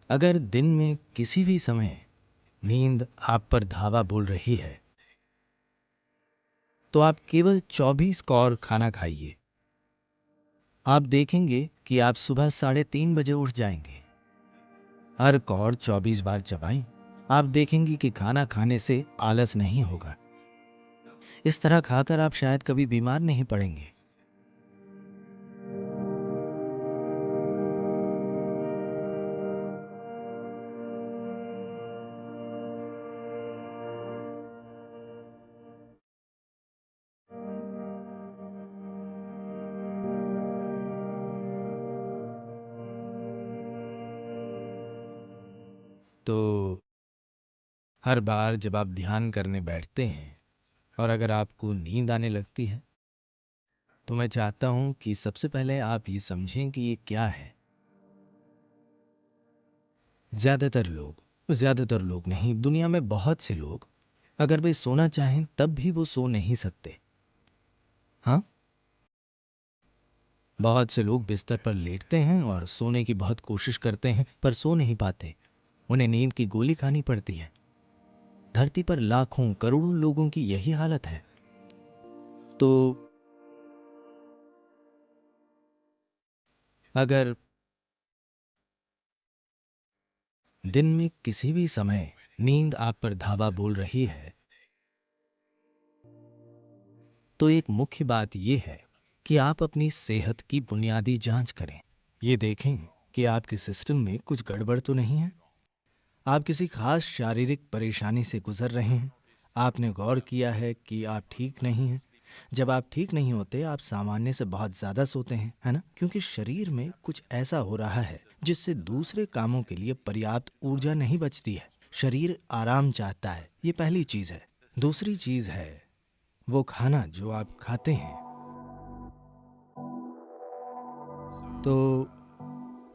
अगर दिन में किसी भी समय नींद आप पर धावा बोल रही है तो आप केवल 24 कौर खाना खाइए। आप देखेंगे कि आप सुबह 3:30 बजे उठ जाएंगे। हर कौर 24 बार चबाएं। आप देखेंगे कि खाना खाने से आलस नहीं होगा। इस तरह खाकर आप शायद कभी बीमार नहीं पड़ेंगे। तो हर बार जब आप ध्यान करने बैठते हैं और अगर आपको नींद आने लगती है तो मैं चाहता हूं कि सबसे पहले आप ये समझें कि ये क्या है। ज़्यादातर लोग नहीं, दुनिया में बहुत से लोग अगर वे सोना चाहें तब भी वो सो नहीं सकते। हाँ, बहुत से लोग बिस्तर पर लेटते हैं और सोने की बहुत कोशिश करते हैं पर सो नहीं पाते। उन्हें नींद की गोली खानी पड़ती है। धरती पर लाखों करोड़ों लोगों की यही हालत है। तो अगर दिन में किसी भी समय नींद आप पर धावा बोल रही है तो एक मुख्य बात यह है कि आप अपनी सेहत की बुनियादी जांच करें। ये देखें कि आपके सिस्टम में कुछ गड़बड़ तो नहीं है। आप किसी खास शारीरिक परेशानी से गुजर रहे हैं। आपने गौर किया है कि आप ठीक नहीं हैं। जब आप ठीक नहीं होते आप सामान्य से बहुत ज़्यादा सोते हैं, है ना? क्योंकि शरीर में कुछ ऐसा हो रहा है जिससे दूसरे कामों के लिए पर्याप्त ऊर्जा नहीं बचती है। शरीर आराम चाहता है, ये पहली चीज़ है। दूसरी चीज़ है वो खाना जो आप खाते हैं। तो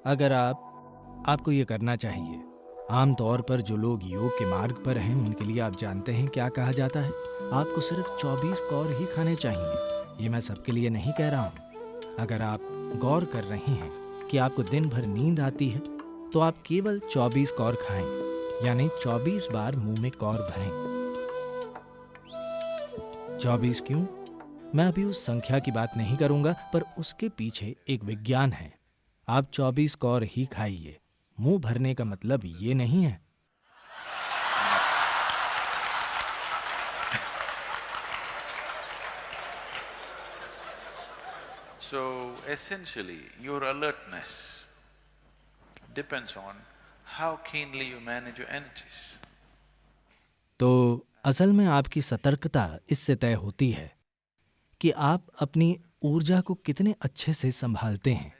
अगर आपको ये करना चाहिए। आमतौर पर जो लोग योग के मार्ग पर हैं उनके लिए आप जानते हैं क्या कहा जाता है। आपको सिर्फ 24 कौर ही खाने चाहिए। ये मैं सबके लिए नहीं कह रहा हूँ। अगर आप गौर कर रहे हैं कि आपको दिन भर नींद आती है तो आप केवल 24 कौर खाएं, यानी 24 बार मुंह में कौर भरें। 24 क्यों? मैं अभी उस संख्या की बात नहीं करूंगा, पर उसके पीछे एक विज्ञान है। आप 24 कौर ही खाइए। मुंह भरने का मतलब ये नहीं है। So essentially, your alertness depends on how keenly you manage your energies. तो असल में आपकी सतर्कता इससे तय होती है कि आप अपनी ऊर्जा को कितने अच्छे से संभालते हैं।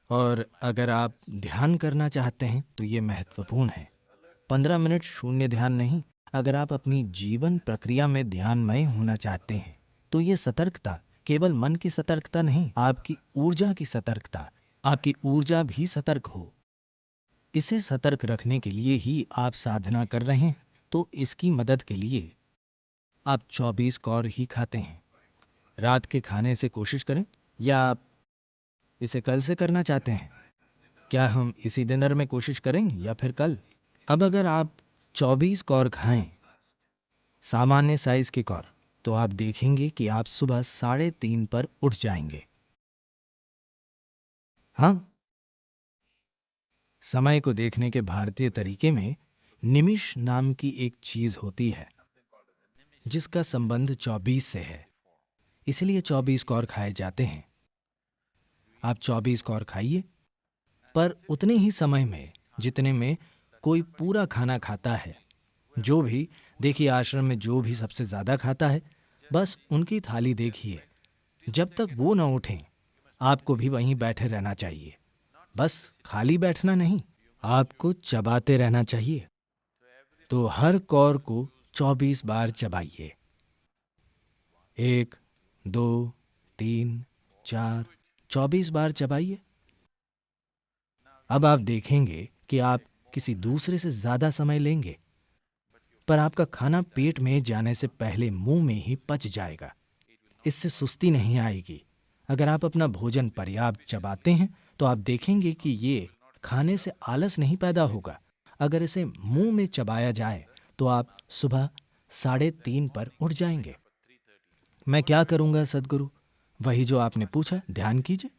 और अगर आप ध्यान करना चाहते हैं तो ये महत्वपूर्ण है। 15 मिनट शून्य ध्यान नहीं। अगर आप अपनी जीवन प्रक्रिया में ध्यानमय होना चाहते हैं तो ये सतर्कता केवल मन की सतर्कता नहीं, आपकी ऊर्जा की सतर्कता। आपकी ऊर्जा भी सतर्क हो। इसे सतर्क रखने के लिए ही आप साधना कर रहे हैं। तो इसकी मदद के लिए आप 24 कौर ही खाते हैं। रात के खाने से कोशिश करें, या आप इसे कल से करना चाहते हैं? क्या हम इसी डिनर में कोशिश करें या फिर कल? अब अगर आप 24 कौर खाएं, सामान्य साइज की कौर, तो आप देखेंगे कि आप सुबह 3:30 पर उठ जाएंगे। हाँ, समय को देखने के भारतीय तरीके में निमिष नाम की एक चीज होती है जिसका संबंध 24 से है। इसलिए 24 कौर खाए जाते हैं। आप 24 कौर खाइए, पर उतने ही समय में जितने में कोई पूरा खाना खाता है। जो भी, देखिए आश्रम में जो भी सबसे ज्यादा खाता है, बस उनकी थाली देखिए। जब तक वो न उठें आपको भी वहीं बैठे रहना चाहिए। बस खाली बैठना नहीं, आपको चबाते रहना चाहिए। तो हर कौर को 24 बार चबाइए। 1, 2, 3, 4, 24 बार चबाइए। अब आप देखेंगे कि आप किसी दूसरे से ज्यादा समय लेंगे, पर आपका खाना पेट में जाने से पहले मुंह में ही पच जाएगा। इससे सुस्ती नहीं आएगी। अगर आप अपना भोजन पर्याप्त चबाते हैं तो आप देखेंगे कि ये खाने से आलस नहीं पैदा होगा। अगर इसे मुंह में चबाया जाए तो आप सुबह 3:30 पर उठ जाएंगे। मैं क्या करूंगा सदगुरु? वही जो आपने पूछा, ध्यान कीजिए।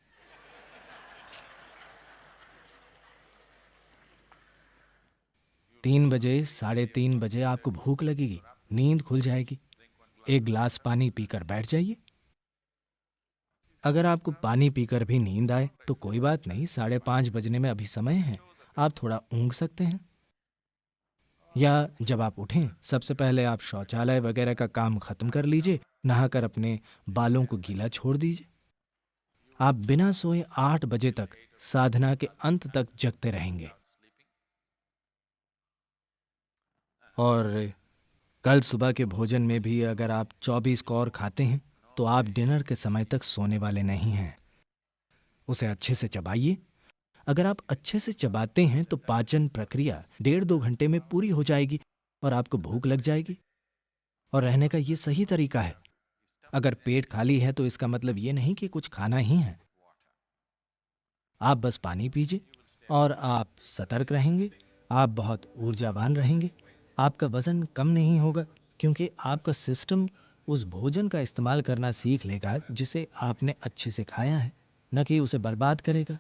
3 बजे, 3:30 बजे आपको भूख लगेगी, नींद खुल जाएगी। एक गिलास पानी पीकर बैठ जाइए। अगर आपको पानी पीकर भी नींद आए तो कोई बात नहीं, 5:30 बजने में अभी समय है, आप थोड़ा ऊँघ सकते हैं। या जब आप उठें, सबसे पहले आप शौचालय वगैरह का काम खत्म कर लीजिए, नहाकर अपने बालों को गीला छोड़ दीजिए। आप बिना सोए 8 बजे तक साधना के अंत तक जगते रहेंगे। और कल सुबह के भोजन में भी अगर आप 24 कौर खाते हैं तो आप डिनर के समय तक सोने वाले नहीं हैं। उसे अच्छे से चबाइए। अगर आप अच्छे से चबाते हैं तो पाचन प्रक्रिया 1.5-2 घंटे में पूरी हो जाएगी और आपको भूख लग जाएगी। और रहने का ये सही तरीका है। अगर पेट खाली है तो इसका मतलब ये नहीं कि कुछ खाना ही है। आप बस पानी पीजिए और आप सतर्क रहेंगे, आप बहुत ऊर्जावान रहेंगे। आपका वजन कम नहीं होगा क्योंकि आपका सिस्टम उस भोजन का इस्तेमाल करना सीख लेगा जिसे आपने अच्छे से खाया है, न कि उसे बर्बाद करेगा।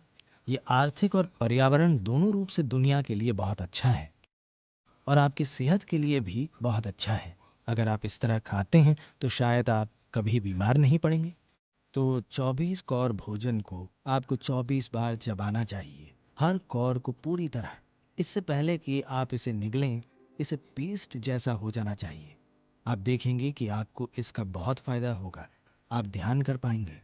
ये आर्थिक और पर्यावरण दोनों रूप से दुनिया के लिए बहुत अच्छा है और आपकी सेहत के लिए भी बहुत अच्छा है। अगर आप इस तरह खाते हैं तो शायद आप कभी बीमार नहीं पड़ेंगे। तो 24 कौर भोजन को आपको 24 बार चबाना चाहिए, हर कौर को पूरी तरह। इससे पहले कि आप इसे निगलें, इसे पेस्ट जैसा हो जाना चाहिए। आप देखेंगे कि आपको इसका बहुत फायदा होगा, आप ध्यान कर पाएंगे।